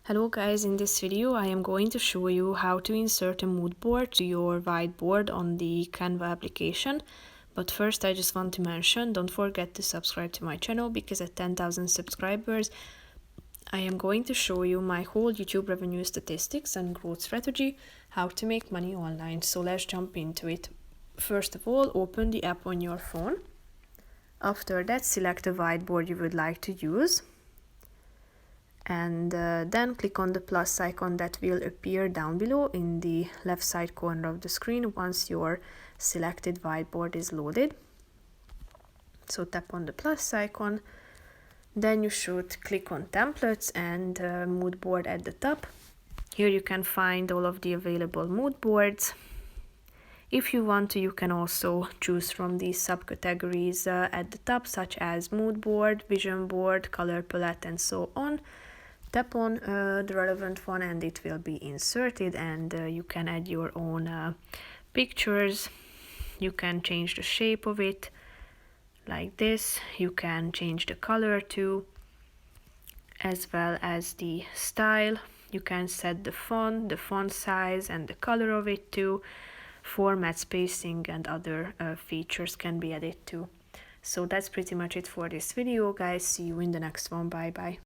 Hello guys, in this video I am going to show you how to insert a mood board to your whiteboard on the Canva application. But first I just want to mention, don't forget to subscribe to my channel because at 10,000 subscribers I am going to show you my whole YouTube revenue statistics and growth strategy, how to make money online. So let's jump into it. First of all, open the app on your phone. After that, select the whiteboard you would like to use. And then click on the plus icon that will appear down below in the left side corner of the screen once your selected whiteboard is loaded. So tap on the plus icon, then you should click on templates and mood board at the top. Here you can find all of the available mood boards. If you want to, you can also choose from these subcategories at the top, such as mood board, vision board, color palette, and so on. Tap on the relevant one and it will be inserted, and you can add your own pictures. You can change the shape of it like this. You can change the color too, as well as the style. You can set the font size and the color of it too. Format, spacing, and other features can be added too. So that's pretty much it for this video, guys. See you in the next one. Bye bye.